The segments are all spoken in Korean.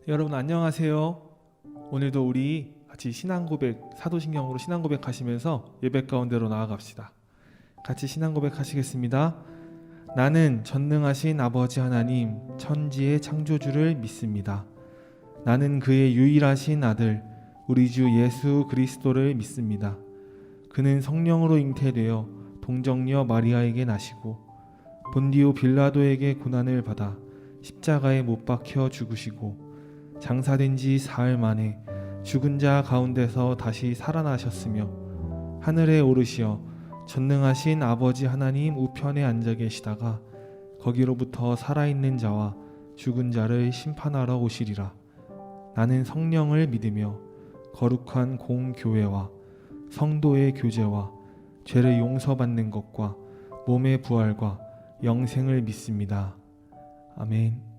여러분 안녕하세요. 오늘도 우리 같이 신앙고백, 사도신경으로 신앙고백 하시면서 예배 가운데로 나아갑시다. 같이 신앙고백 하시겠습니다. 나는 전능하신 아버지 하나님, 천지의 창조주를 믿습니다. 나는 그의 유일하신 아들, 우리 주 예수 그리스도를 믿습니다. 그는 성령으로 잉태되어 동정녀 마리아에게 나시고 본디오 빌라도에게 고난을 받아 십자가에 못 박혀 죽으시고 장사된 지 사흘 만에 죽은 자 가운데서 다시 살아나셨으며 하늘에 오르시어 전능하신 아버지 하나님 우편에 앉아 계시다가 거기로부터 살아있는 자와 죽은 자를 심판하러 오시리라. 나는 성령을 믿으며 거룩한 공교회와 성도의 교제와 죄를 용서받는 것과 몸의 부활과 영생을 믿습니다. 아멘.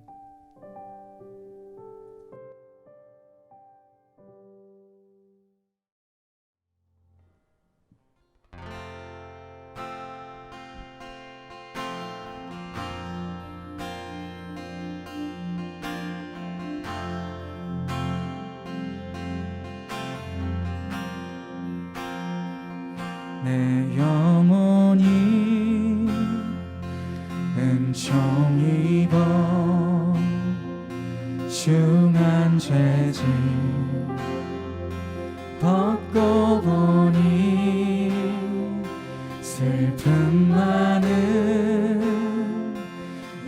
내 영혼이 은총 입어 흉한 죄짐 벗고 보니 슬픔 많은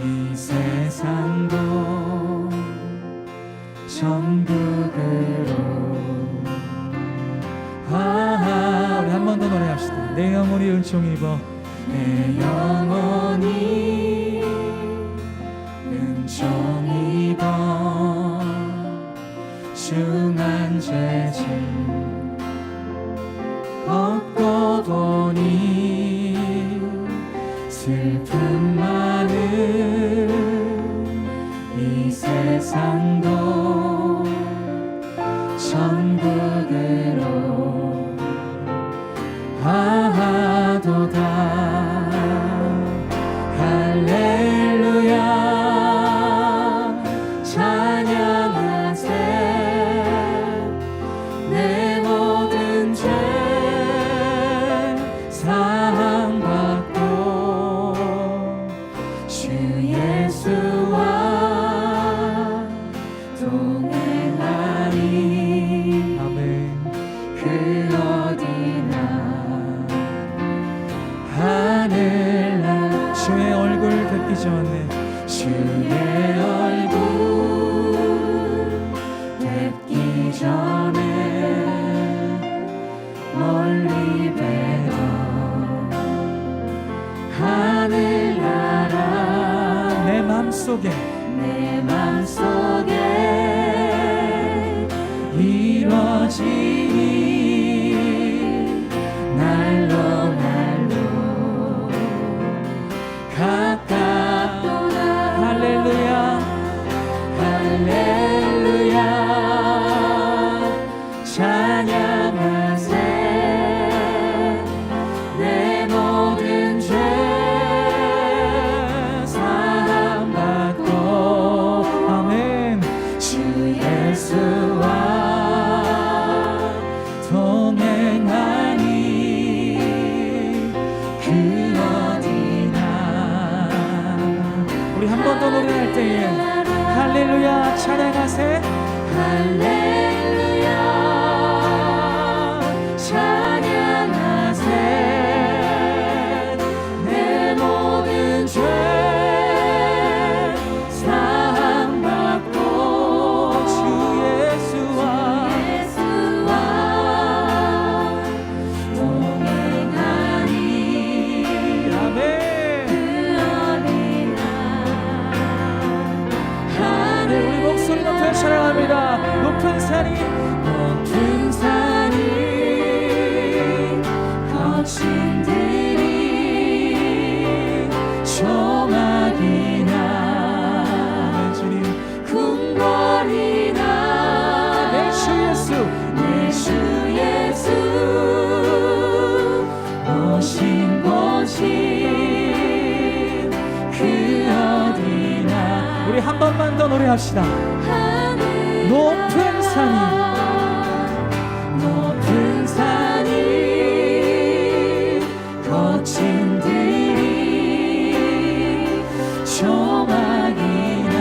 이 세상도 천국으로 우리 한 번 더 노래합시다. 내 영혼이 은총 입어 내 영혼이 은총 입어 흉한 죄짐 벗고 보니 슬픔 많은 이 세상도 천국으로 하도다. 할렐루야 찬양하세. 내 모든 죄 사함받고 주 예수와 동행하리. 아멘. 그 어디나 하늘날 주의 얼굴 뵙기 전에 주의 얼굴 뵙기 전에 멀리 뵈어 하늘나라 내 맘속에 이루어지니 날로 가깝도다. 할렐루야 할렐루야 찬양하세. 내 모든 죄 사함받고 아멘. 주 예수와 동행하니 그 우리 한 번 더 노래할 때에 할렐루야 찬양하세. 할렐루야 찬양하세. 내 모든 죄 한 번만 더 노래합시다. 높은 산이 높은 산이 거친 들이 조망이나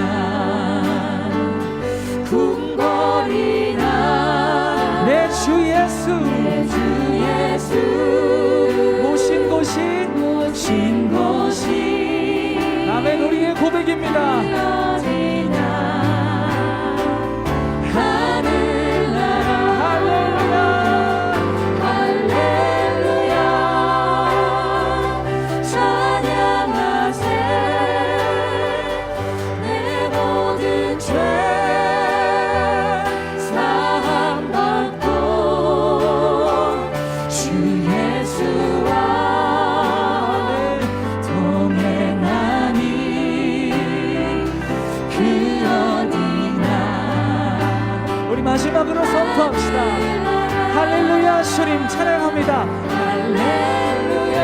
궁궐이나 내 주 예수 모신 곳이 아멘. 우리의 고백입니다. 마지막으로 선포합시다. 할렐루야. 주님 찬양합니다. 할렐루야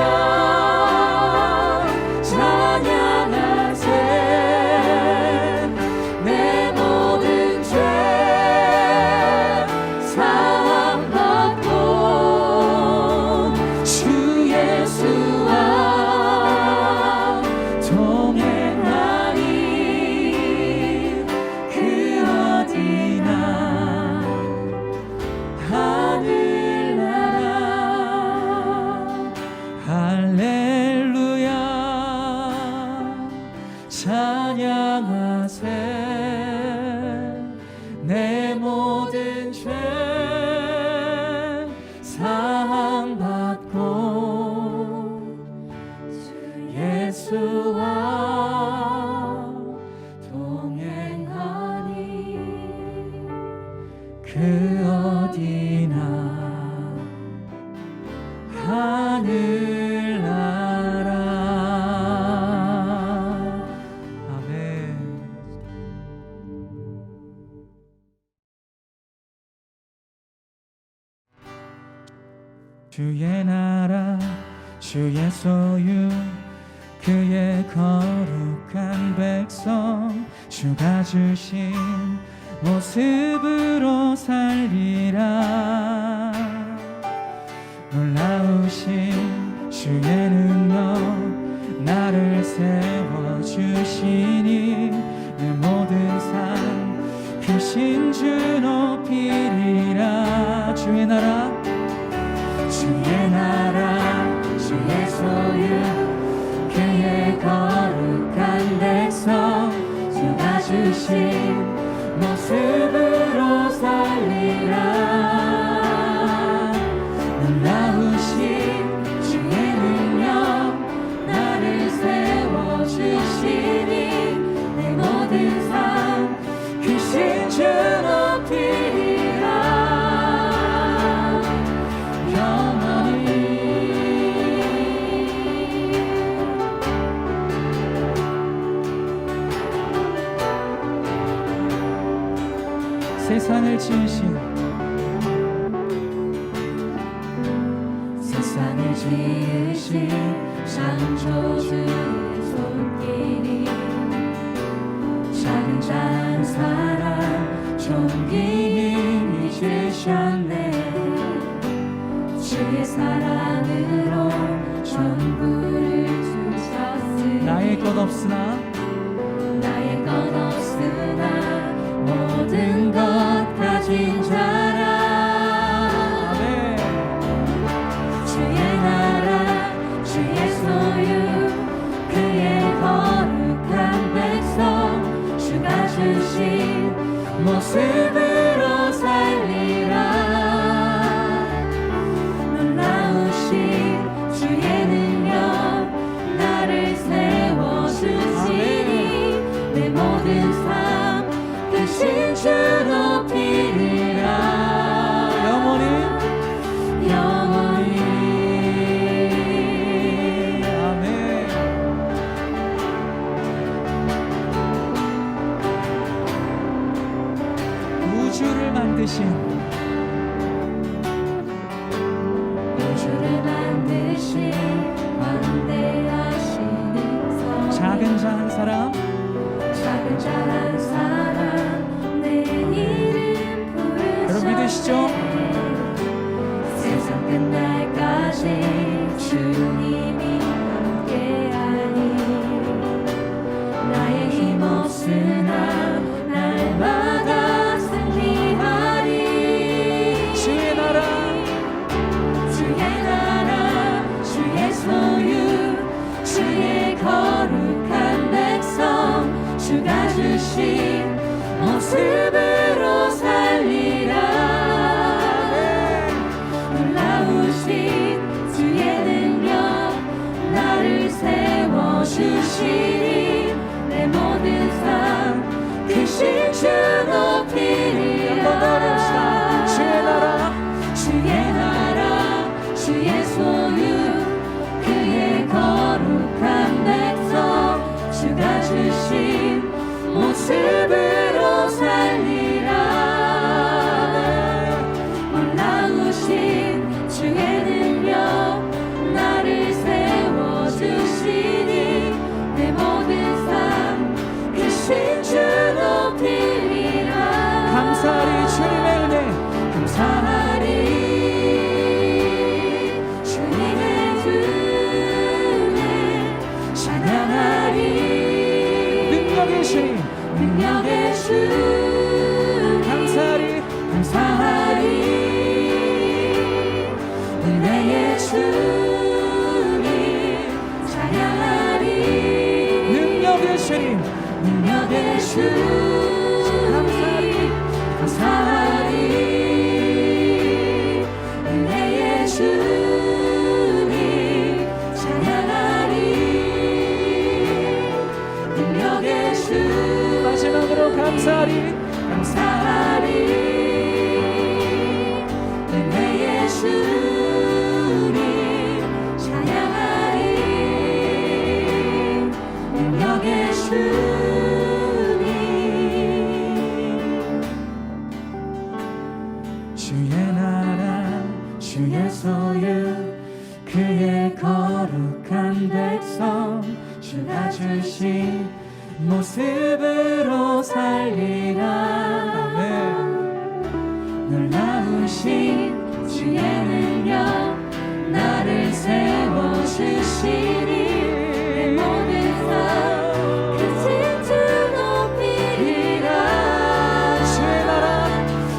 찬양하세. 내 모든 죄 사함받고 주 예수와 동행하니 그 어디나 할렐루야 찬양하세. 내 모든 죄 사함받고 주 예수와 동행하니 그 어디나 하늘나라. 아멘. 주의 나라 주의 소유 그의 거룩한 백성 주가 주신 모습으로 살리라. 놀라우신 주의 능력 나를 세워주시니 내 모든 삶 크신 주 높이리라. 주의 나라 주의 소유 그의 거룩한 백성 주가 주신 모습으로 살리라. 놀라우신 주의 능력 나를 세워주시니 내 모든 삶 크신 주 높이리라. 영원히 세상을 지으신 창조주의 손길이 작은 자 한 사람 존귀히 주셨네. 주의 사랑으로 전부를 주셨으니 나의 것 없으나 모든 것 가진 자라. 주신 모습으로 살리라. 놀라우신 주의 능력 나를 세워주시니 내 모든 삶 크신 주 높이리라. 영원히 우주를 만드신 관대하신 성 작은 자 한 사람 그의 거룩한 백성 주가 주신 모습으로 살리라. 놀라우신 주의 능력 나를 세워주시니 내 모든 삶 크신 주 높이리라. 주의 나라 주의 나라 주의 소유 그의 거룩한 백성 주가 주신 모습으로 살리라. 놀라우신 주의 능력 나를 세워주시니 내 모든 삶 크신 주 높이리라. 감사하리 주님의 은혜 감사하리 주님의 은혜 찬양하리 능력의 주님 능력의 주님 감사하리 감사하리 은혜의 주님 찬양하리 능력의 주님 능력의 주님 감사하리 은혜의 주님 찬양하리 능력의 주님 마지막으로 감사하리 감사하리 은혜의 주님 찬양하리 능력의 주님. 주의 나라 주의 소유 그의 거룩한 백성 주가 주신 모습으로 살리라. 아멘. 놀라우신 주의 능력 나를 세워주시니 내 모든 삶 크신 주 높이리라.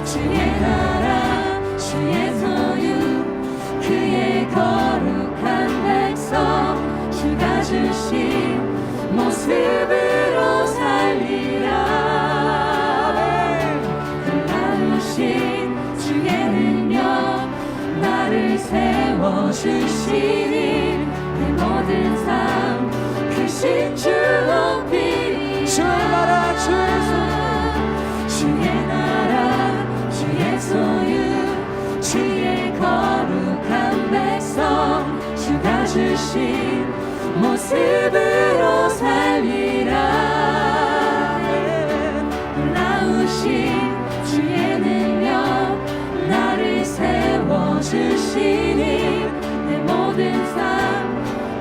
주의 나라 주의 소유 그의 거룩한 백성 주가 주신 모습으로 살리라. 놀라우신 주의 능력 나를 세워주시니 내 모든 삶 크신 주 높이리라. 주의 나라 주의 소유 주의 거룩한 백성 주가 주신 모습으로 살리라. 놀라우신 주의 능력 나를 세워주시니 내 모든 삶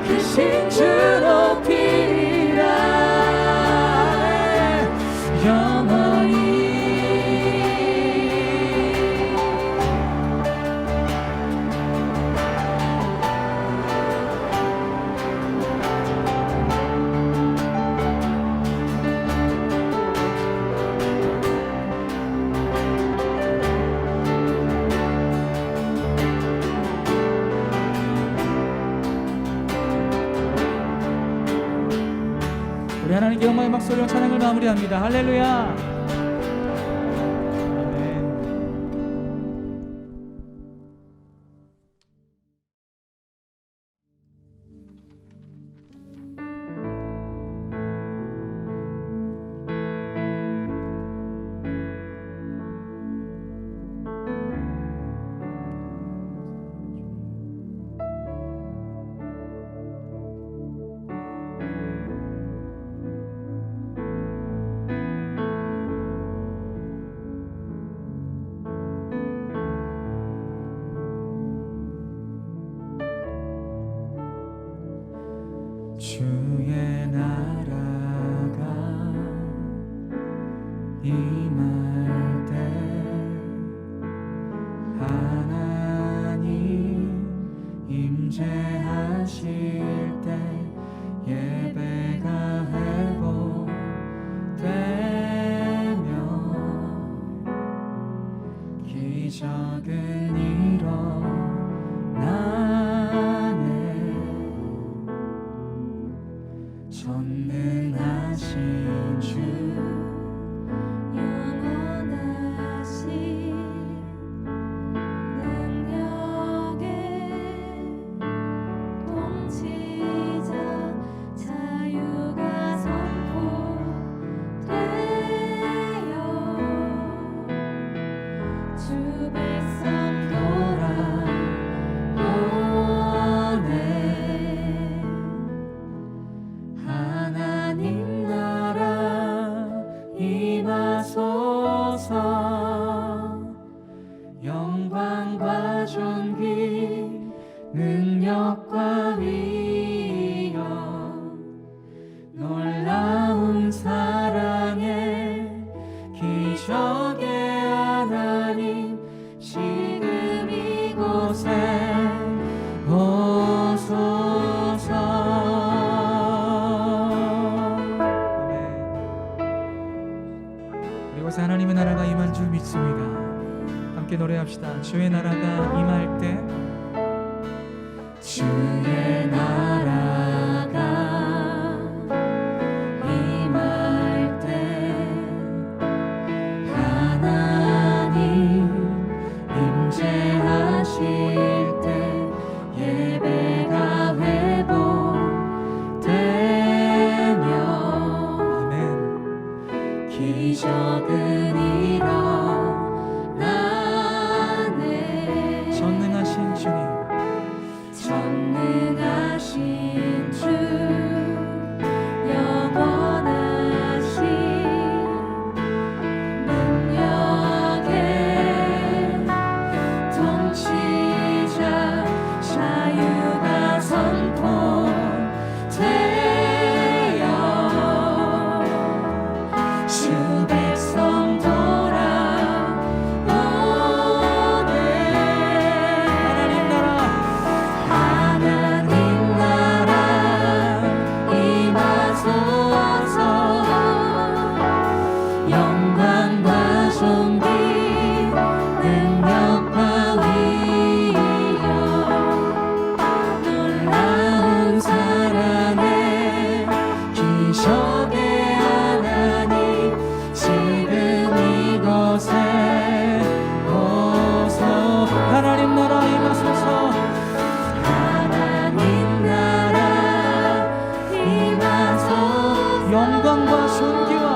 크신 주 높이리라. 영원히 우리 하나님께 영광의 박수로 찬양을 마무리합니다. 할렐루야. 아멘. 전능하신 주 영원하신 능력의 통치자 자유가 선포되어 주 백성 돌아오네. 하나님 나라 임하소서. 영광과 존귀 능력과 위엄 놀라운 사랑의 기적의 하나님 지금 이곳에 오소서. 이곳에 하나님의 나라가 임한 줄 믿습니다. 함께 노래합시다. 주의 나라가 임할 때 주의 나라가 임할 때 하나님 임재하실 때 예배가 회복되며 아멘. 기적은 일어나네. 전능하신 주님 전능하신 주 영원하신 능력의 통치자 자유가 선포되어 주 백성 돌아오네. 하나님 나라 하나님 나라 임하소서. 영광과 존귀 능력과 위엄 놀라운 사랑의 기적의 하나님 지금 이곳에 오소. 하나님 나라 임하소서. 하나님 나라 임하소서. 영광과 존귀와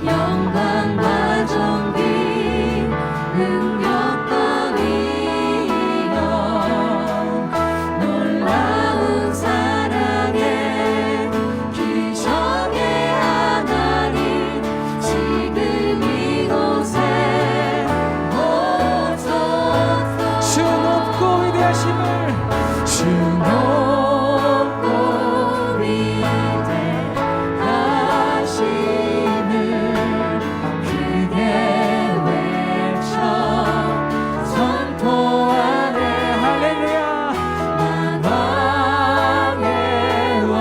영광과 존귀 능력과 위엄 놀라운 사랑의 기적의 하나님 지금 이곳에 오소서. 주 높고 위대하심을 주 높고 위대하심을 크게 외쳐 선포하네. 할렐루야. 만왕의 왕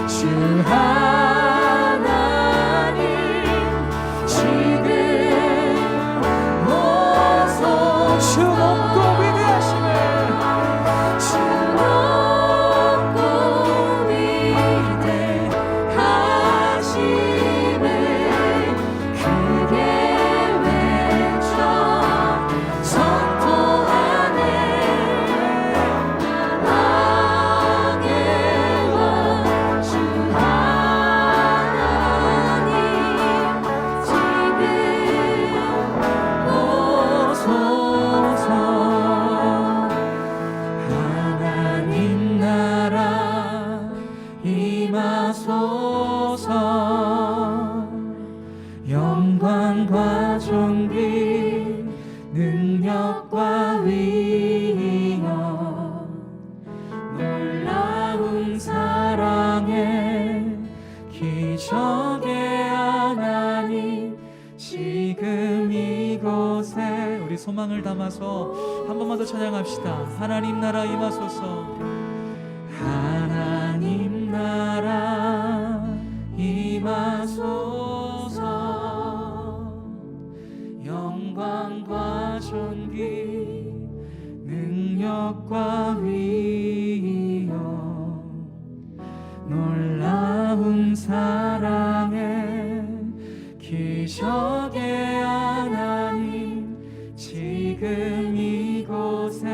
주 하나님 지금 오소서. 주 높고 위대하심을 주 높고 위대하심을 크게 외쳐 선포하네. 만왕의 왕 주 하나님 지금 오소서. 하나님 나라 임하소서. 영광과 존귀 능력과 위엄 놀라운 사랑의 기적의 하나님 지금 이곳에 우리 소망을 담아서 한 번만 더 찬양합시다. 하나님 나라 임하소서. 하나님 나라 임하소서. 영광과 존귀 능력과 위엄 놀라 큰 사랑에 기적의 하나님 지금 이곳에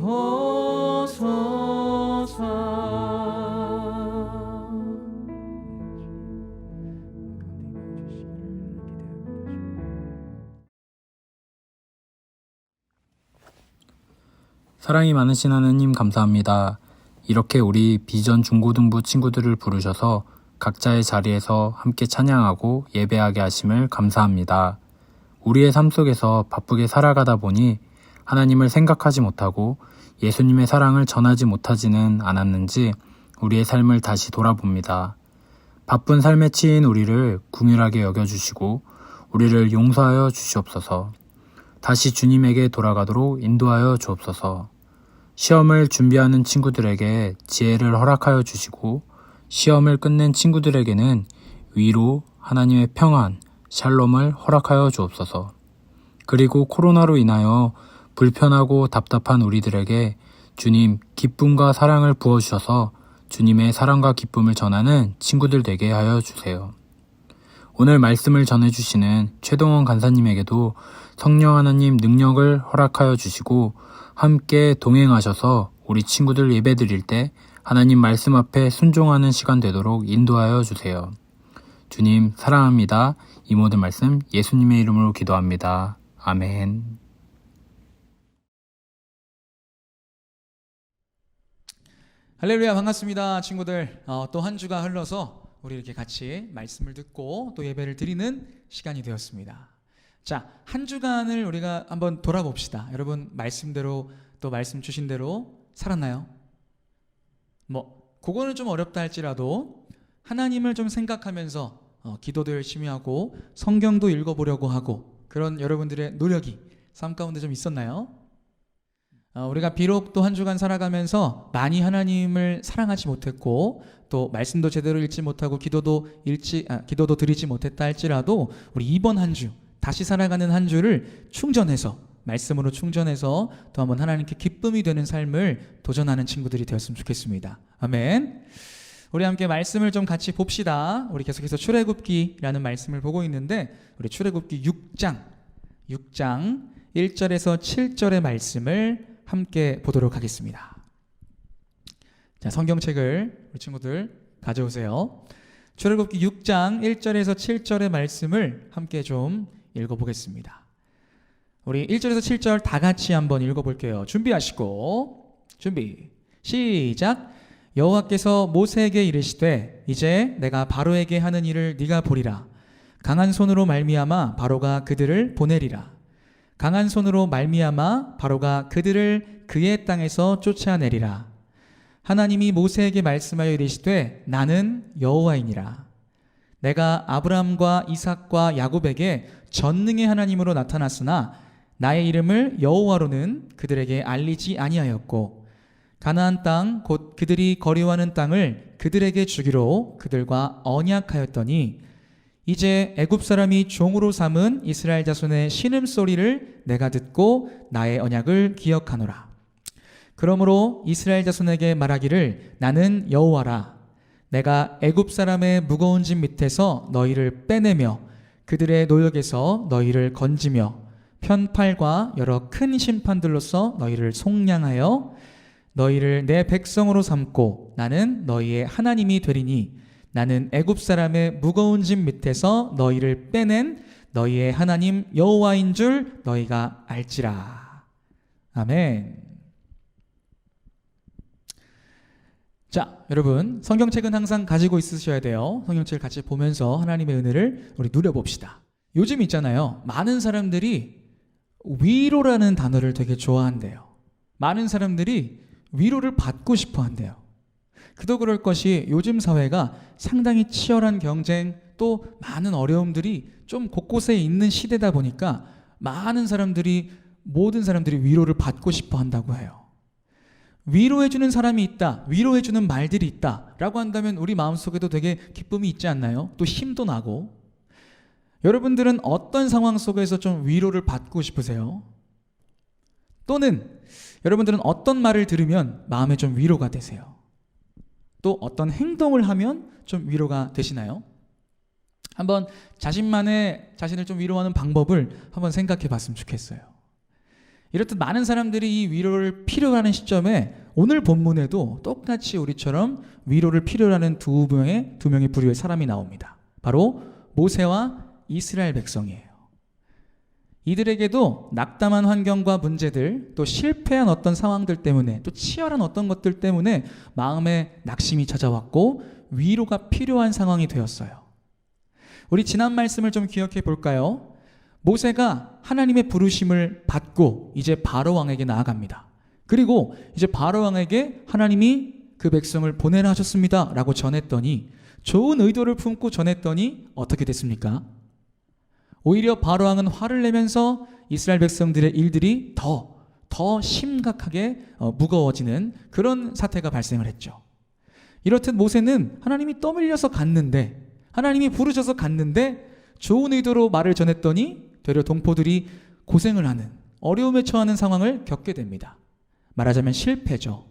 오소서. 사랑이 많으신 하느님 감사합니다. 이렇게 우리 비전 중고등부 친구들을 부르셔서 각자의 자리에서 함께 찬양하고 예배하게 하심을 감사합니다. 우리의 삶 속에서 바쁘게 살아가다 보니 하나님을 생각하지 못하고 예수님의 사랑을 전하지 못하지는 않았는지 우리의 삶을 다시 돌아봅니다. 바쁜 삶에 치인 우리를 긍휼하게 여겨주시고 우리를 용서하여 주시옵소서. 다시 주님에게 돌아가도록 인도하여 주옵소서. 시험을 준비하는 친구들에게 지혜를 허락하여 주시고 시험을 끝낸 친구들에게는 위로, 하나님의 평안, 샬롬을 허락하여 주옵소서. 그리고 코로나로 인하여 불편하고 답답한 우리들에게 주님 기쁨과 사랑을 부어주셔서 주님의 사랑과 기쁨을 전하는 친구들 되게 하여 주세요. 오늘 말씀을 전해주시는 최동원 간사님에게도 성령 하나님 능력을 허락하여 주시고 함께 동행하셔서 우리 친구들 예배드릴 때 하나님 말씀 앞에 순종하는 시간 되도록 인도하여 주세요. 주님 사랑합니다. 이 모든 말씀 예수님의 이름으로 기도합니다. 아멘. 할렐루야, 반갑습니다 친구들. 또 한 주가 흘러서 우리 이렇게 같이 말씀을 듣고 또 예배를 드리는 시간이 되었습니다. 자, 한 주간을 우리가 한번 돌아봅시다. 여러분 말씀대로 또 말씀 주신 대로 살았나요? 그거는 좀 어렵다 할지라도 하나님을 좀 생각하면서 기도도 열심히 하고 성경도 읽어보려고 하고 그런 여러분들의 노력이 삶 가운데 좀 있었나요? 우리가 비록 또 한 주간 살아가면서 많이 하나님을 사랑하지 못했고 또 말씀도 제대로 읽지 못하고 기도도 드리지 못했다 할지라도 우리 이번 한 주 다시 살아가는 한 주를 충전해서 말씀으로 충전해서 또 한번 하나님께 기쁨이 되는 삶을 도전하는 친구들이 되었으면 좋겠습니다. 아멘. 우리 함께 말씀을 좀 같이 봅시다. 우리 계속해서 출애굽기라는 말씀을 보고 있는데 우리 출애굽기 6장 1절에서 7절의 말씀을 함께 보도록 하겠습니다. 자, 성경책을 우리 친구들 가져오세요. 출애굽기 6장 1절에서 7절의 말씀을 함께 좀 읽어보겠습니다. 우리 1절에서 7절 다 같이 한번 읽어볼게요. 준비하시고 준비 시작. 여호와께서 모세에게 이르시되 이제 내가 바로에게 하는 일을 네가 보리라. 강한 손으로 말미암아 바로가 그들을 보내리라. 강한 손으로 말미암아 바로가 그들을 그의 땅에서 쫓아내리라. 하나님이 모세에게 말씀하여 이르시되 나는 여호와이니라. 내가 아브라함과 이삭과 야곱에게 전능의 하나님으로 나타났으나 나의 이름을 여호와로는 그들에게 알리지 아니하였고 가나안 땅 곧 그들이 거류하는 땅을 그들에게 주기로 그들과 언약하였더니 이제 애굽 사람이 종으로 삼은 이스라엘 자손의 신음소리를 내가 듣고 나의 언약을 기억하노라. 그러므로 이스라엘 자손에게 말하기를 나는 여호와라. 내가 애굽 사람의 무거운 짐 밑에서 너희를 빼내며 그들의 노역에서 너희를 건지며 편팔과 여러 큰 심판들로서 너희를 속량하여 너희를 내 백성으로 삼고 나는 너희의 하나님이 되리니 나는 애굽 사람의 무거운 짐 밑에서 너희를 빼낸 너희의 하나님 여호와인 줄 너희가 알지라. 아멘. 자, 여러분 성경책은 항상 가지고 있으셔야 돼요. 성경책을 같이 보면서 하나님의 은혜를 우리 누려봅시다. 요즘 있잖아요. 많은 사람들이 위로라는 단어를 되게 좋아한대요. 많은 사람들이 위로를 받고 싶어 한대요. 그도 그럴 것이 요즘 사회가 상당히 치열한 경쟁 또 많은 어려움들이 좀 곳곳에 있는 시대다 보니까 모든 사람들이 위로를 받고 싶어 한다고 해요. 위로해주는 사람이 있다, 위로해주는 말들이 있다 라고 한다면 우리 마음속에도 되게 기쁨이 있지 않나요? 또 힘도 나고. 여러분들은 어떤 상황 속에서 좀 위로를 받고 싶으세요? 또는 여러분들은 어떤 말을 들으면 마음에 좀 위로가 되세요? 또 어떤 행동을 하면 좀 위로가 되시나요? 한번 자신을 좀 위로하는 방법을 한번 생각해 봤으면 좋겠어요. 이렇듯 많은 사람들이 이 위로를 필요로 하는 시점에 오늘 본문에도 똑같이 우리처럼 위로를 필요로 하는 두 명의 부류의 사람이 나옵니다. 바로 모세와 이스라엘 백성이에요. 이들에게도 낙담한 환경과 문제들, 또 실패한 어떤 상황들 때문에, 또 치열한 어떤 것들 때문에 마음에 낙심이 찾아왔고 위로가 필요한 상황이 되었어요. 우리 지난 말씀을 좀 기억해 볼까요? 모세가 하나님의 부르심을 받고 이제 바로 왕에게 나아갑니다. 그리고 이제 바로 왕에게 하나님이 그 백성을 보내라 하셨습니다 라고 전했더니, 좋은 의도를 품고 전했더니 어떻게 됐습니까? 오히려 바로 왕은 화를 내면서 이스라엘 백성들의 일들이 더 심각하게 무거워지는 그런 사태가 발생을 했죠. 이렇듯 모세는 하나님이 떠밀려서 갔는데, 하나님이 부르셔서 갔는데 좋은 의도로 말을 전했더니 되려 동포들이 고생을 하는, 어려움에 처하는 상황을 겪게 됩니다. 말하자면 실패죠.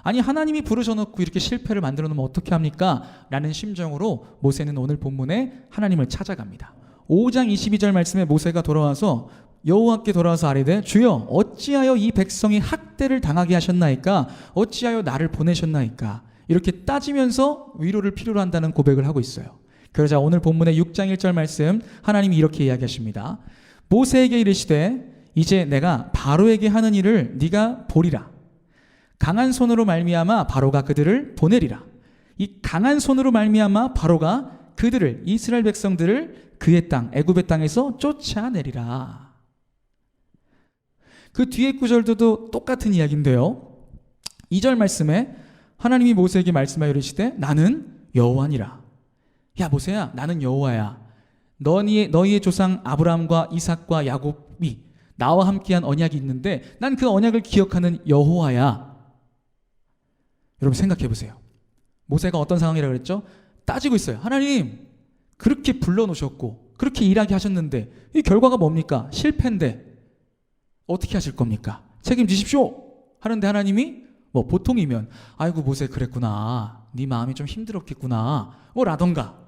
아니, 하나님이 부르셔놓고 이렇게 실패를 만들어 놓으면 어떻게 합니까? 라는 심정으로 모세는 오늘 본문에 하나님을 찾아갑니다. 5장 22절 말씀에 모세가 돌아와서 여호와께 돌아와서 아뢰되 주여 어찌하여 이 백성이 학대를 당하게 하셨나이까? 어찌하여 나를 보내셨나이까? 이렇게 따지면서 위로를 필요로 한다는 고백을 하고 있어요. 그러자 오늘 본문의 6장 1절 말씀, 하나님이 이렇게 이야기하십니다. 모세에게 이르시되 이제 내가 바로에게 하는 일을 네가 보리라. 강한 손으로 말미암아 바로가 그들을 보내리라. 이 강한 손으로 말미암아 바로가 그들을, 이스라엘 백성들을 그의 땅, 애굽의 땅에서 쫓아내리라. 그 뒤에 구절도 똑같은 이야기인데요. 2절 말씀에 하나님이 모세에게 말씀하여 이르시되 나는 여호와니라. 야 모세야, 나는 여호와야. 너희의 조상 아브라함과 이삭과 야곱이 나와 함께한 언약이 있는데 난 그 언약을 기억하는 여호와야. 여러분 생각해 보세요. 모세가 어떤 상황이라고 그랬죠? 따지고 있어요. 하나님, 그렇게 불러놓으셨고 그렇게 일하게 하셨는데 이 결과가 뭡니까? 실패인데 어떻게 하실 겁니까? 책임지십시오 하는데 하나님이 뭐 보통이면 아이고 모세 그랬구나, 네 마음이 좀 힘들었겠구나 라던가,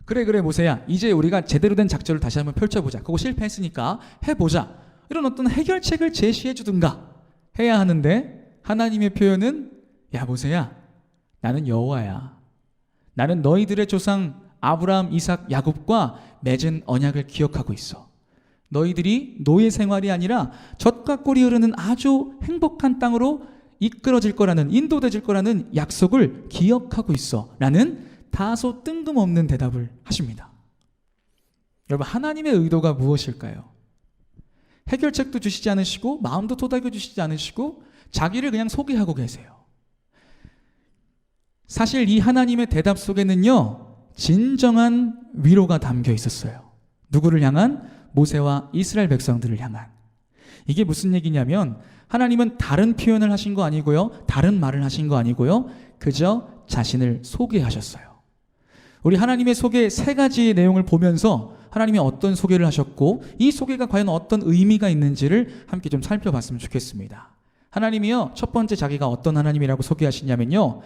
그래 모세야 이제 우리가 제대로 된 작전을 다시 한번 펼쳐보자, 그거 실패했으니까 해보자, 이런 어떤 해결책을 제시해 주든가 해야 하는데 하나님의 표현은 야 모세야, 나는 여호와야. 나는 너희들의 조상 아브라함, 이삭, 야곱과 맺은 언약을 기억하고 있어. 너희들이 노예 생활이 아니라 젖과 꿀이 흐르는 아주 행복한 땅으로 이끌어질 거라는, 인도되질 거라는 약속을 기억하고 있어 라는 다소 뜬금없는 대답을 하십니다. 여러분, 하나님의 의도가 무엇일까요? 해결책도 주시지 않으시고 마음도 토닥여 주시지 않으시고 자기를 그냥 소개하고 계세요. 사실 이 하나님의 대답 속에는요, 진정한 위로가 담겨 있었어요. 누구를 향한? 모세와 이스라엘 백성들을 향한. 이게 무슨 얘기냐면 하나님은 다른 표현을 하신 거 아니고요, 다른 말을 하신 거 아니고요, 그저 자신을 소개하셨어요. 우리 하나님의 소개 세 가지의 내용을 보면서 하나님이 어떤 소개를 하셨고 이 소개가 과연 어떤 의미가 있는지를 함께 좀 살펴봤으면 좋겠습니다. 하나님이요, 첫 번째 자기가 어떤 하나님이라고 소개하시냐면요,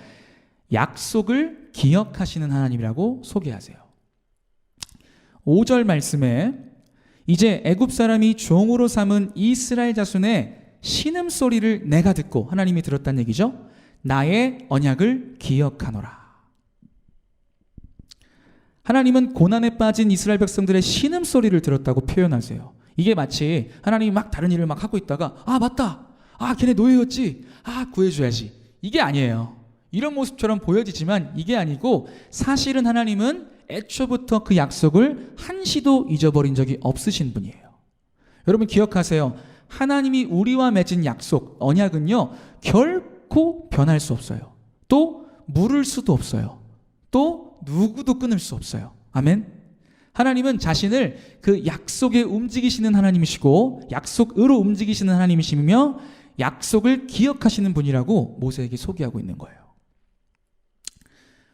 약속을 기억하시는 하나님이라고 소개하세요. 5절 말씀에 이제 애굽 사람이 종으로 삼은 이스라엘 자손의 신음소리를 내가 듣고, 하나님이 들었다는 얘기죠. 나의 언약을 기억하노라. 하나님은 고난에 빠진 이스라엘 백성들의 신음소리를 들었다고 표현하세요. 이게 마치 하나님이 막 다른 일을 막 하고 있다가 맞다, 걔네 노예였지, 구해줘야지, 이게 아니에요. 이런 모습처럼 보여지지만 이게 아니고 사실은 하나님은 애초부터 그 약속을 한시도 잊어버린 적이 없으신 분이에요. 여러분 기억하세요. 하나님이 우리와 맺은 약속, 언약은요, 결코 변할 수 없어요. 또 물을 수도 없어요. 또 누구도 끊을 수 없어요. 아멘. 하나님은 자신을 그 약속에 움직이시는 하나님이시고 약속으로 움직이시는 하나님이시며 약속을 기억하시는 분이라고 모세에게 소개하고 있는 거예요.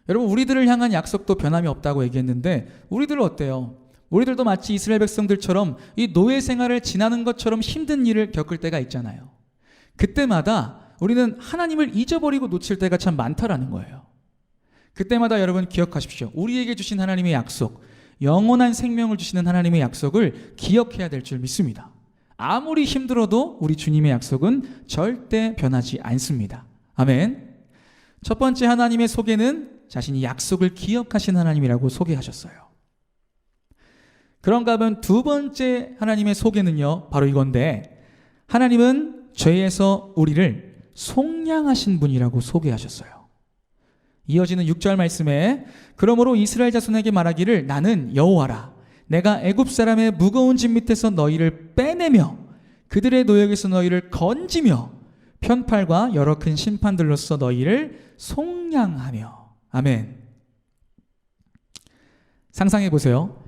여러분, 우리들을 향한 약속도 변함이 없다고 얘기했는데 우리들은 어때요? 우리들도 마치 이스라엘 백성들처럼 이 노예 생활을 지나는 것처럼 힘든 일을 겪을 때가 있잖아요. 그때마다 우리는 하나님을 잊어버리고 놓칠 때가 참 많다라는 거예요. 그때마다 여러분 기억하십시오. 우리에게 주신 하나님의 약속, 영원한 생명을 주시는 하나님의 약속을 기억해야 될 줄 믿습니다. 아무리 힘들어도 우리 주님의 약속은 절대 변하지 않습니다. 아멘. 첫 번째 하나님의 소개는 자신이 약속을 기억하신 하나님이라고 소개하셨어요. 그런가 하면 두 번째 하나님의 소개는요, 바로 이건데, 하나님은 죄에서 우리를 속량하신 분이라고 소개하셨어요. 이어지는 6절 말씀에 그러므로 이스라엘 자손에게 말하기를 나는 여호와라 내가 애굽 사람의 무거운 짐 밑에서 너희를 빼내며 그들의 노역에서 너희를 건지며 편팔과 여러 큰 심판들로서 너희를 속량하며. 아멘. 상상해 보세요.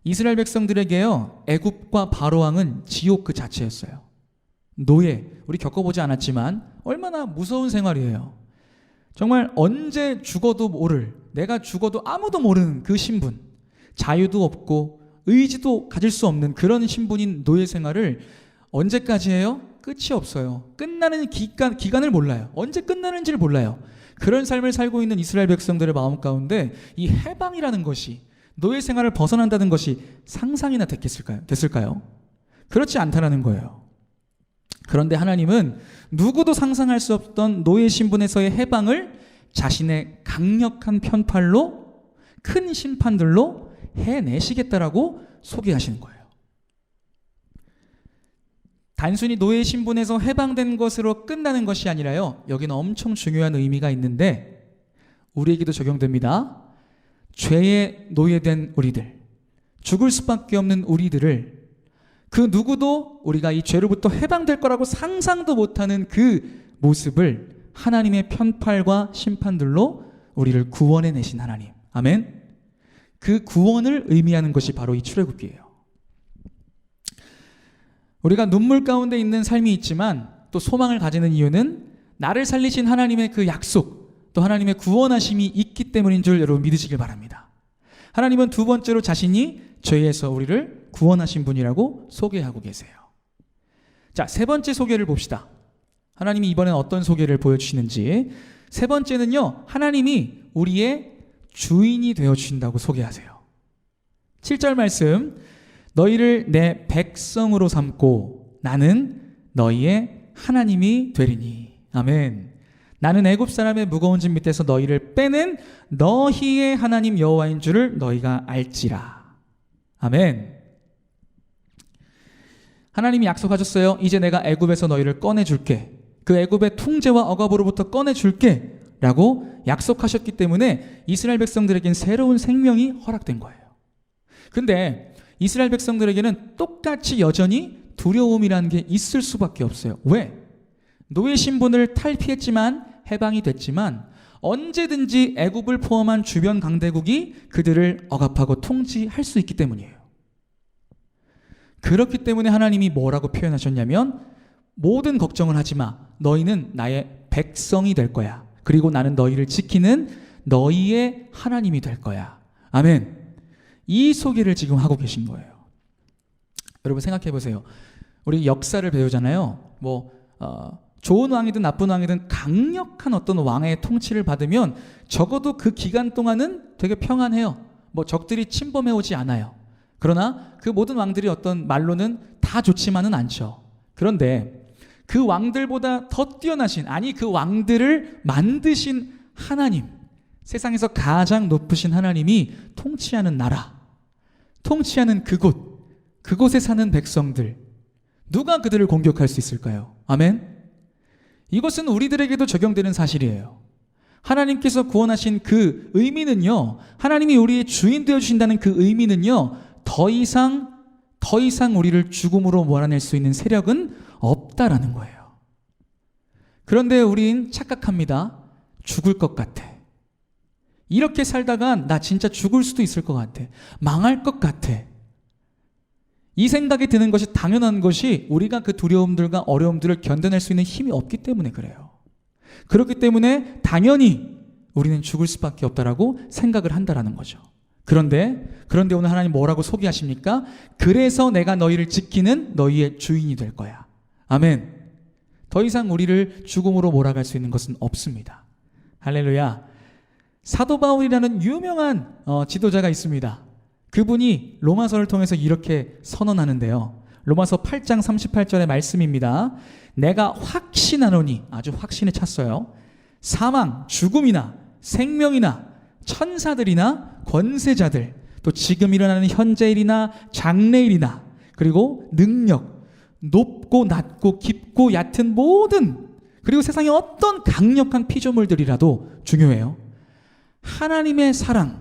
이스라엘 백성들에게요, 애굽과 바로 왕은 지옥 그 자체였어요. 노예, 우리 겪어보지 않았지만 얼마나 무서운 생활이에요. 정말 언제 죽어도 모를, 내가 죽어도 아무도 모르는 그 신분, 자유도 없고 의지도 가질 수 없는 그런 신분인 노예 생활을 언제까지 해요? 끝이 없어요. 끝나는 기간을 몰라요. 언제 끝나는지를 몰라요. 그런 삶을 살고 있는 이스라엘 백성들의 마음 가운데 이 해방이라는 것이, 노예 생활을 벗어난다는 것이 상상이나 됐을까요? 그렇지 않다라는 거예요. 그런데 하나님은 누구도 상상할 수 없던 노예 신분에서의 해방을 자신의 강력한 편팔로, 큰 심판들로 해내시겠다라고 소개하시는 거예요. 단순히 노예 신분에서 해방된 것으로 끝나는 것이 아니라요, 여기는 엄청 중요한 의미가 있는데 우리에게도 적용됩니다. 죄에 노예된 우리들, 죽을 수밖에 없는 우리들을 그 누구도 우리가 이 죄로부터 해방될 거라고 상상도 못하는 그 모습을 하나님의 편팔과 심판들로 우리를 구원해 내신 하나님. 아멘. 그 구원을 의미하는 것이 바로 이 출애굽기예요. 우리가 눈물 가운데 있는 삶이 있지만 또 소망을 가지는 이유는 나를 살리신 하나님의 그 약속, 또 하나님의 구원하심이 있기 때문인 줄 여러분 믿으시길 바랍니다. 하나님은 두 번째로 자신이 죄에서 우리를 구원하신 분이라고 소개하고 계세요. 자, 세 번째 소개를 봅시다. 하나님이 이번엔 어떤 소개를 보여주시는지. 세 번째는요, 하나님이 우리의 주인이 되어주신다고 소개하세요. 7절 말씀, 너희를 내 백성으로 삼고 나는 너희의 하나님이 되리니. 아멘. 나는 애굽 사람의 무거운 짐 밑에서 너희를 빼는 너희의 하나님 여호와인 줄을 너희가 알지라. 아멘. 하나님이 약속하셨어요. 이제 내가 애굽에서 너희를 꺼내줄게. 그 애굽의 통제와 억압으로부터 꺼내줄게 라고 약속하셨기 때문에 이스라엘 백성들에겐 새로운 생명이 허락된 거예요. 근데 이스라엘 백성들에게는 똑같이 여전히 두려움이라는 게 있을 수밖에 없어요. 왜? 노예 신분을 탈피했지만, 해방이 됐지만 언제든지 애굽을 포함한 주변 강대국이 그들을 억압하고 통치할 수 있기 때문이에요. 그렇기 때문에 하나님이 뭐라고 표현하셨냐면, 모든 걱정을 하지 마. 너희는 나의 백성이 될 거야. 그리고 나는 너희를 지키는 너희의 하나님이 될 거야. 아멘. 이 소개를 지금 하고 계신 거예요. 여러분 생각해 보세요. 우리 역사를 배우잖아요. 좋은 왕이든 나쁜 왕이든 강력한 어떤 왕의 통치를 받으면 적어도 그 기간 동안은 되게 평안해요. 적들이 침범해 오지 않아요. 그러나 그 모든 왕들이 어떤 말로는 다 좋지만은 않죠. 그런데 그 왕들보다 더 뛰어나신, 아니 그 왕들을 만드신 하나님, 세상에서 가장 높으신 하나님이 통치하는 나라, 통치하는 그곳에 사는 백성들, 누가 그들을 공격할 수 있을까요? 아멘. 이것은 우리들에게도 적용되는 사실이에요. 하나님께서 구원하신 그 의미는요, 하나님이 우리의 주인 되어주신다는 그 의미는요, 더 이상 우리를 죽음으로 몰아낼 수 있는 세력은 없다라는 거예요. 그런데 우린 착각합니다. 죽을 것 같아. 이렇게 살다가 나 진짜 죽을 수도 있을 것 같아. 망할 것 같아. 이 생각이 드는 것이 당연한 것이, 우리가 그 두려움들과 어려움들을 견뎌낼 수 있는 힘이 없기 때문에 그래요. 그렇기 때문에 당연히 우리는 죽을 수밖에 없다라고 생각을 한다라는 거죠. 그런데 오늘 하나님 뭐라고 소개하십니까? 그래서 내가 너희를 지키는 너희의 주인이 될 거야. 아멘. 더 이상 우리를 죽음으로 몰아갈 수 있는 것은 없습니다. 할렐루야. 사도 바울이라는 유명한 지도자가 있습니다. 그분이 로마서를 통해서 이렇게 선언하는데요. 로마서 8장 38절의 말씀입니다. 내가 확신하노니, 아주 확신에 찼어요. 사망, 죽음이나 생명이나 천사들이나 권세자들, 또 지금 일어나는 현재일이나 장래일이나, 그리고 능력, 높고 낮고 깊고 얕은 모든, 그리고 세상의 어떤 강력한 피조물들이라도 중요해요. 하나님의 사랑을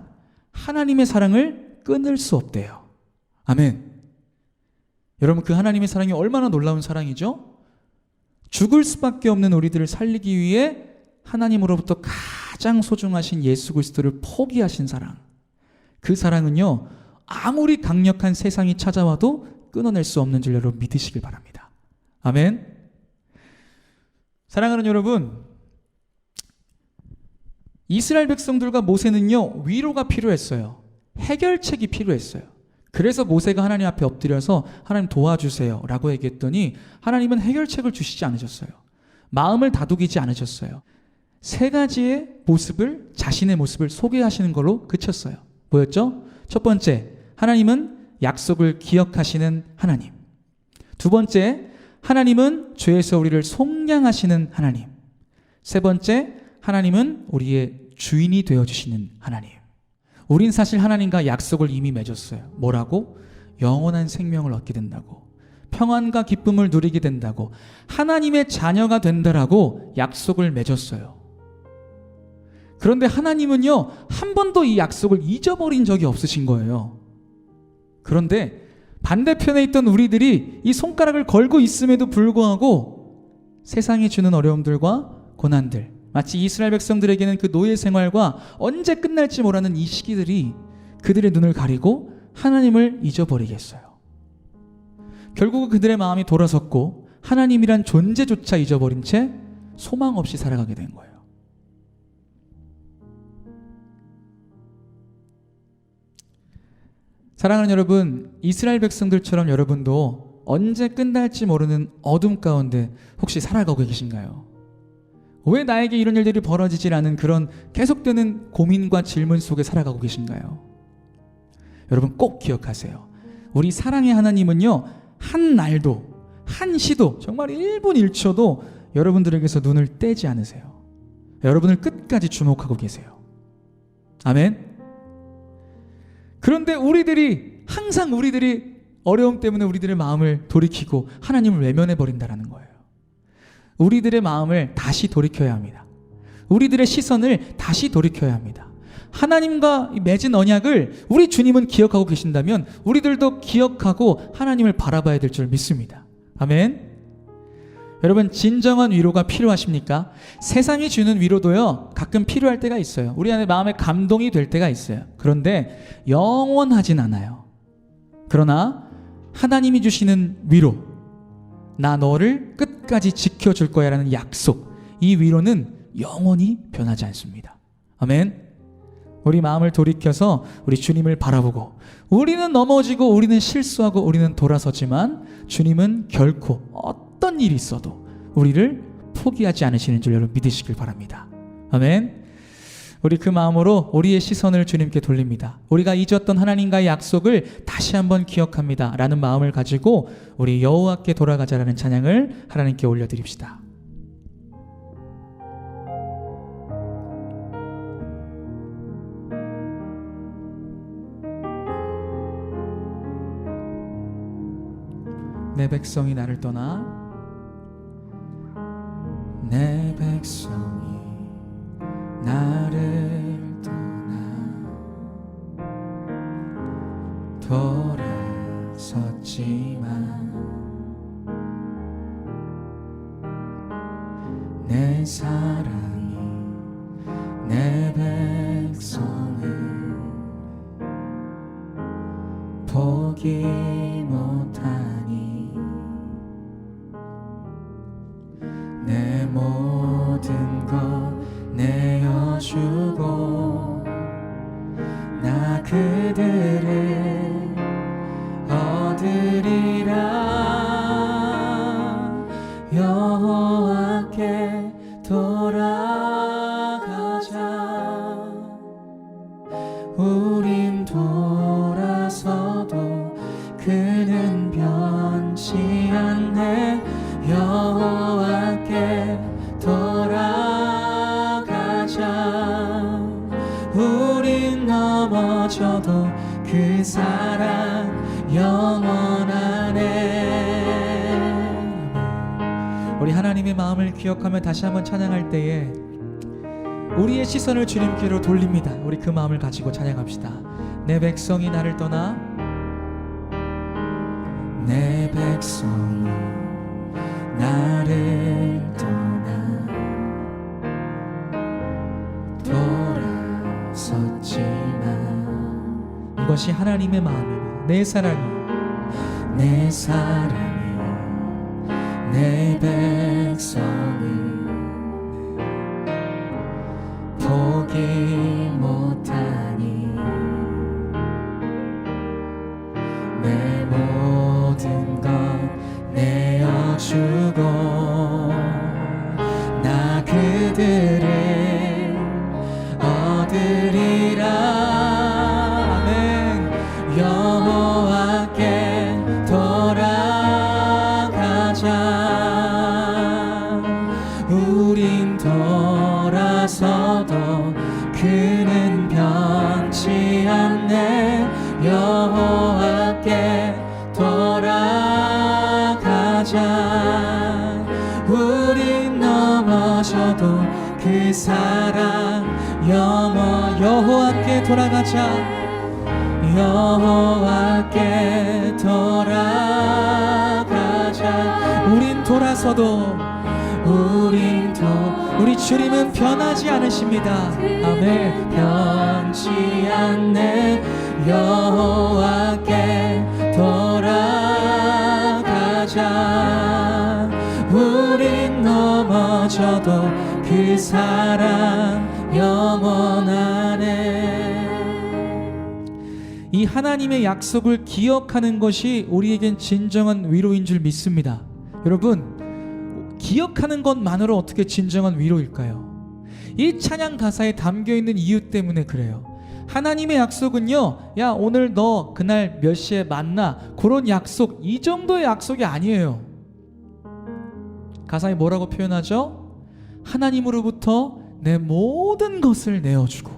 끊을 수 없대요. 아멘. 여러분, 그 하나님의 사랑이 얼마나 놀라운 사랑이죠? 죽을 수밖에 없는 우리들을 살리기 위해 하나님으로부터 가장 소중하신 예수 그리스도를 포기하신 사랑. 그 사랑은요, 아무리 강력한 세상이 찾아와도 끊어낼 수 없는 줄 여러분 믿으시길 바랍니다. 아멘. 사랑하는 여러분, 이스라엘 백성들과 모세는요, 위로가 필요했어요. 해결책이 필요했어요. 그래서 모세가 하나님 앞에 엎드려서 하나님 도와주세요 라고 얘기했더니 하나님은 해결책을 주시지 않으셨어요. 마음을 다독이지 않으셨어요. 세 가지의 모습을, 자신의 모습을 소개하시는 걸로 그쳤어요. 뭐였죠? 첫 번째, 하나님은 약속을 기억하시는 하나님. 두 번째, 하나님은 죄에서 우리를 속량하시는 하나님. 세 번째, 하나님은 우리의 주인이 되어주시는 하나님. 우린 사실 하나님과 약속을 이미 맺었어요. 뭐라고? 영원한 생명을 얻게 된다고, 평안과 기쁨을 누리게 된다고, 하나님의 자녀가 된다라고 약속을 맺었어요. 그런데 하나님은요, 한 번도 이 약속을 잊어버린 적이 없으신 거예요. 그런데 반대편에 있던 우리들이 이 손가락을 걸고 있음에도 불구하고 세상이 주는 어려움들과 고난들, 마치 이스라엘 백성들에게는 그 노예 생활과 언제 끝날지 모르는 이 시기들이 그들의 눈을 가리고 하나님을 잊어버리게 했어요. 결국 그들의 마음이 돌아섰고 하나님이란 존재조차 잊어버린 채 소망 없이 살아가게 된 거예요. 사랑하는 여러분, 이스라엘 백성들처럼 여러분도 언제 끝날지 모르는 어둠 가운데 혹시 살아가고 계신가요? 왜 나에게 이런 일들이 벌어지질 않은 그런 계속되는 고민과 질문 속에 살아가고 계신가요? 여러분 꼭 기억하세요. 우리 사랑의 하나님은요, 한 날도, 한 시도, 정말 1분 1초도 여러분들에게서 눈을 떼지 않으세요. 여러분을 끝까지 주목하고 계세요. 아멘. 그런데 항상 우리들이 어려움 때문에 우리들의 마음을 돌이키고 하나님을 외면해 버린다라는 거예요. 우리들의 마음을 다시 돌이켜야 합니다. 우리들의 시선을 다시 돌이켜야 합니다. 하나님과 맺은 언약을 우리 주님은 기억하고 계신다면 우리들도 기억하고 하나님을 바라봐야 될 줄 믿습니다. 아멘. 여러분, 진정한 위로가 필요하십니까? 세상이 주는 위로도요, 가끔 필요할 때가 있어요. 우리 안에 마음에 감동이 될 때가 있어요. 그런데 영원하진 않아요. 그러나 하나님이 주시는 위로, 나 너를 끝까지 지켜줄 거야 라는 약속, 이 위로는 영원히 변하지 않습니다. 아멘. 우리 마음을 돌이켜서 우리 주님을 바라보고, 우리는 넘어지고 우리는 실수하고 우리는 돌아서지만 주님은 결코 어떤 일이 있어도 우리를 포기하지 않으시는 줄 여러분 믿으시길 바랍니다. 아멘. 우리 그 마음으로 우리의 시선을 주님께 돌립니다. 우리가 잊었던 하나님과의 약속을 다시 한번 기억합니다 라는 마음을 가지고 우리 여호와께 돌아가자라는 찬양을 하나님께 올려드립시다. 내 백성이 나를 떠나, 내 백성이 나를 떠나 돌아섰지만 내 사랑이 내 백성을 포기 못하니 내 모든 것 내어주고 나 그들을 얻으리라. 여호와 우린 돌아서도 그는 변치 않네. 여호와께 돌아가자. 우린 넘어져도 그 사랑 영원하네. 우리 하나님의 마음을 기억하며 다시 한번 찬양할 때에 우리의 시선을 주님께로 돌립니다. 우리 그 마음을 가지고 찬양합시다. 내 백성이 나를 떠나, 내 백성이 나를 떠나 돌아섰지만, 이것이 하나님의 마음이다. 내 사랑이 내 백성이 포기 못하니 내 모든 것 내어주고 나 그들을 얻으리라. 아멘. 여호와께 돌아가자. 우린 돌아서도 그는 변치 않네. 여호와께 돌아가자. 우린 넘어져도 그 사랑 여호와께 돌아가자. 여호와께 돌아가자. 우린 돌아서도 우리 주님은 변하지 않으십니다. 아멘. 변치 않네. 여호와께 돌아가자. 우린 넘어져도 그 사랑 영원하네. 이 하나님의 약속을 기억하는 것이 우리에겐 진정한 위로인 줄 믿습니다. 여러분, 기억하는 것만으로 어떻게 진정한 위로일까요? 이 찬양 가사에 담겨있는 이유 때문에 그래요. 하나님의 약속은요, 야 오늘 너 그날 몇 시에 만나, 그런 약속, 이 정도의 약속이 아니에요. 가사에 뭐라고 표현하죠? 하나님으로부터 내 모든 것을 내어주고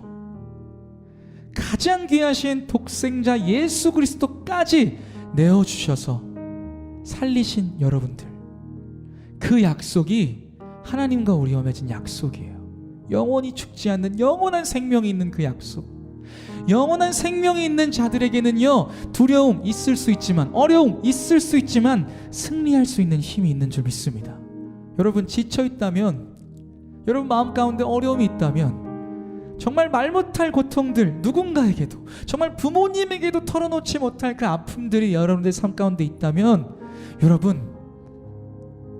가장 귀하신 독생자 예수 그리스도까지 내어주셔서 살리신 여러분들, 그 약속이 하나님과 우리와 맺은 약속이에요. 영원히 죽지 않는 영원한 생명이 있는 그 약속. 영원한 생명이 있는 자들에게는요, 두려움 있을 수 있지만, 어려움 있을 수 있지만 승리할 수 있는 힘이 있는 줄 믿습니다. 여러분 지쳐 있다면, 여러분 마음 가운데 어려움이 있다면, 정말 말 못할 고통들, 누군가에게도, 정말 부모님에게도 털어놓지 못할 그 아픔들이 여러분들 삶 가운데 있다면, 여러분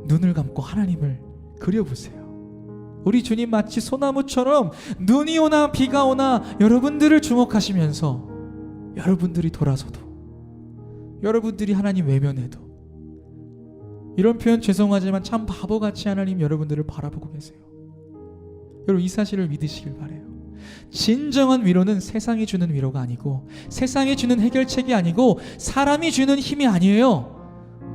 눈을 감고 하나님을 그려보세요. 우리 주님 마치 소나무처럼 눈이 오나 비가 오나 여러분들을 주목하시면서, 여러분들이 돌아서도, 여러분들이 하나님 외면해도, 이런 표현 죄송하지만 참 바보같이 하나님 여러분들을 바라보고 계세요. 여러분 이 사실을 믿으시길 바라요. 진정한 위로는 세상이 주는 위로가 아니고, 세상이 주는 해결책이 아니고, 사람이 주는 힘이 아니에요.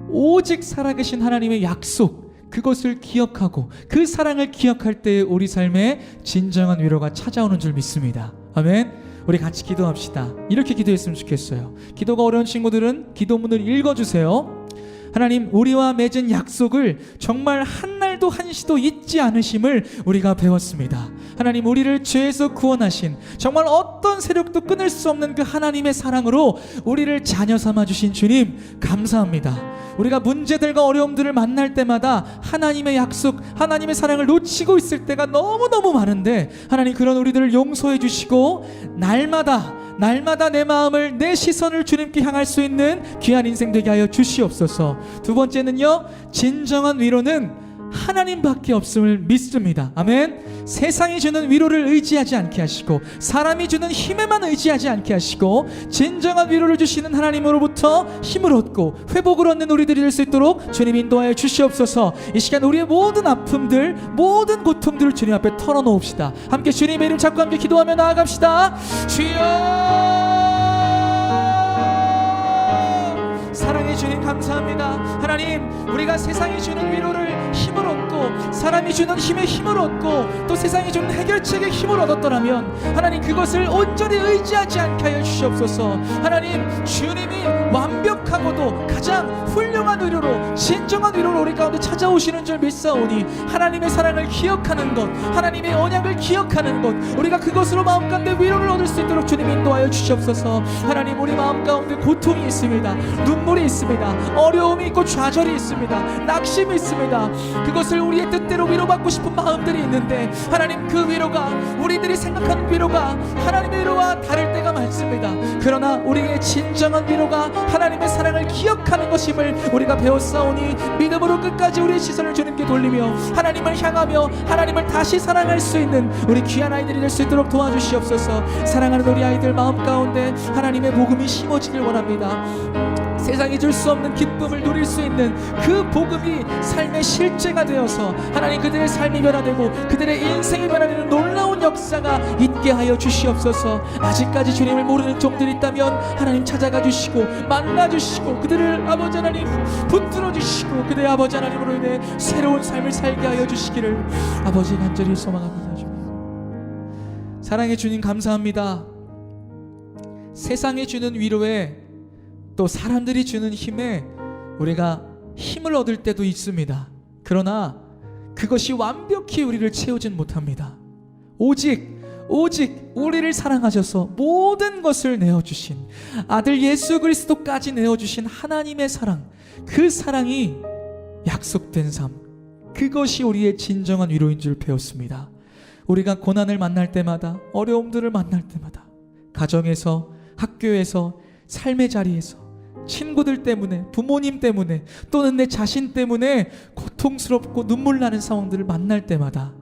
오직 살아계신 하나님의 약속, 그것을 기억하고 그 사랑을 기억할 때 우리 삶에 진정한 위로가 찾아오는 줄 믿습니다. 아멘. 우리 같이 기도합시다. 이렇게 기도했으면 좋겠어요. 기도가 어려운 친구들은 기도문을 읽어주세요. 하나님, 우리와 맺은 약속을 정말 한날도 한시도 잊지 않으심을 우리가 배웠습니다. 하나님, 우리를 죄에서 구원하신, 정말 어떤 세력도 끊을 수 없는 그 하나님의 사랑으로 우리를 자녀 삼아주신 주님 감사합니다. 우리가 문제들과 어려움들을 만날 때마다 하나님의 약속, 하나님의 사랑을 놓치고 있을 때가 너무너무 많은데, 하나님 그런 우리들을 용서해 주시고 날마다 내 마음을, 내 시선을 주님께 향할 수 있는 귀한 인생 되게 하여 주시옵소서. 두 번째는요, 진정한 위로는 하나님밖에 없음을 믿습니다. 아멘. 세상이 주는 위로를 의지하지 않게 하시고 사람이 주는 힘에만 의지하지 않게 하시고 진정한 위로를 주시는 하나님으로부터 힘을 얻고 회복을 얻는 우리들이 될 수 있도록 주님 인도하여 주시옵소서. 이 시간 우리의 모든 아픔들, 모든 고통들을 주님 앞에 털어놓읍시다. 함께 주님의 이름 잡고 함께 기도하며 나아갑시다. 주여, 사랑해 주님 감사합니다. 하나님, 우리가 세상이 주는 위로를 힘을 얻고 사람이 주는 힘에 힘을 얻고 또 세상이 주는 해결책에 힘을 얻었더라면 하나님 그것을 온전히 의지하지 않게 하여 주시옵소서. 하나님, 주님이 완벽하고도 가장 훌륭한 위로로 진정한 위로로 우리 가운데 찾아오시는 줄 믿사오니 하나님의 사랑을 기억하는 것, 하나님의 언약을 기억하는 것, 우리가 그것으로 마음 가운데 위로를 얻을 수 있도록 주님 인도하여 주시옵소서. 하나님, 우리 마음 가운데 고통이 있습니다. 눈물이 있습니다. 어려움이 있고 좌절이 있습니다. 낙심이 있습니다. 그것을 우리의 뜻대로 위로받고 싶은 마음들이 있는데 하나님, 그 위로가 우리들이 생각하는 위로가 하나님의 위로와 다를 때가 많습니다. 그러나 우리의 진정한 위로가 하나님의 사랑을 기억하는 것임을 우리가 배웠사오니 믿음으로 끝까지 우리의 시선을 주님께 돌리며 하나님을 향하며 하나님을 다시 사랑할 수 있는 우리 귀한 아이들이 될 수 있도록 도와주시옵소서. 사랑하는 우리 아이들 마음 가운데 하나님의 복음이 심어지길 원합니다. 세상이 줄 수 없는 기쁨을 누릴 수 있는 그 복음이 삶의 실제가 되어서 하나님 그들의 삶이 변화되고 그들의 인생이 변화되는 놀라운 역사가 있게 하여 주시옵소서. 아직까지 주님을 모르는 종들이 있다면 하나님 찾아가 주시고 만나 주시고 그들을 아버지 하나님 붙들어 주시고 그들의 아버지 하나님으로 인해 새로운 삶을 살게 하여 주시기를 아버지 간절히 소망합니다. 주님, 사랑해 주님 감사합니다. 세상이 주는 위로에 또 사람들이 주는 힘에 우리가 힘을 얻을 때도 있습니다. 그러나 그것이 완벽히 우리를 채우진 못합니다. 오직 우리를 사랑하셔서 모든 것을 내어주신 아들 예수 그리스도까지 내어주신 하나님의 사랑, 그 사랑이 약속된 삶, 그것이 우리의 진정한 위로인 줄 배웠습니다. 우리가 고난을 만날 때마다, 어려움들을 만날 때마다, 가정에서, 학교에서, 삶의 자리에서, 친구들 때문에, 부모님 때문에, 또는 내 자신 때문에 고통스럽고 눈물 나는 상황들을 만날 때마다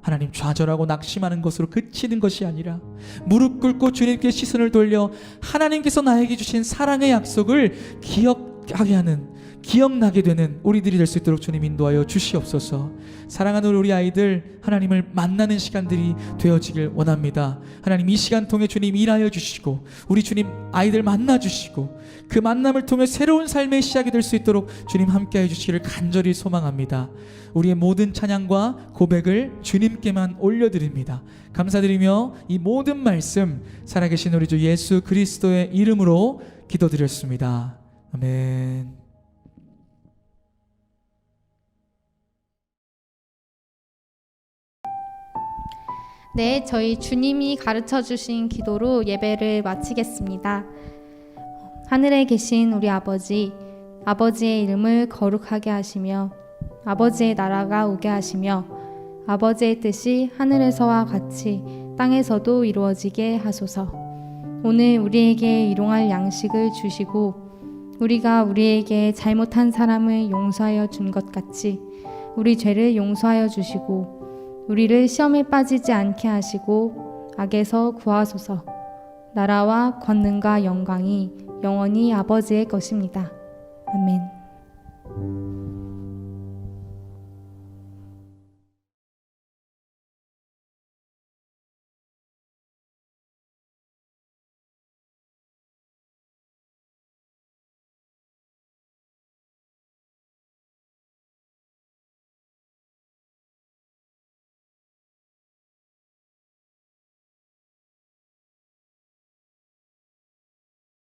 하나님, 좌절하고 낙심하는 것으로 그치는 것이 아니라 무릎 꿇고 주님께 시선을 돌려 하나님께서 나에게 주신 사랑의 약속을 기억하게 하는, 기억나게 되는 우리들이 될 수 있도록 주님 인도하여 주시옵소서. 사랑하는 우리 아이들, 하나님을 만나는 시간들이 되어지길 원합니다. 하나님, 이 시간 통해 주님 일하여 주시고 우리 주님 아이들 만나 주시고 그 만남을 통해 새로운 삶의 시작이 될 수 있도록 주님 함께해 주시기를 간절히 소망합니다. 우리의 모든 찬양과 고백을 주님께만 올려드립니다. 감사드리며 이 모든 말씀 살아계신 우리 주 예수 그리스도의 이름으로 기도드렸습니다. 아멘. 네, 저희 주님이 가르쳐 주신 기도로 예배를 마치겠습니다. 하늘에 계신 우리 아버지, 아버지의 이름을 거룩하게 하시며 아버지의 나라가 오게 하시며 아버지의 뜻이 하늘에서와 같이 땅에서도 이루어지게 하소서. 오늘 우리에게 일용할 양식을 주시고 우리가 우리에게 잘못한 사람을 용서하여 준 것 같이 우리 죄를 용서하여 주시고 우리를 시험에 빠지지 않게 하시고 악에서 구하소서. 나라와 권능과 영광이 영원히 아버지의 것입니다. 아멘.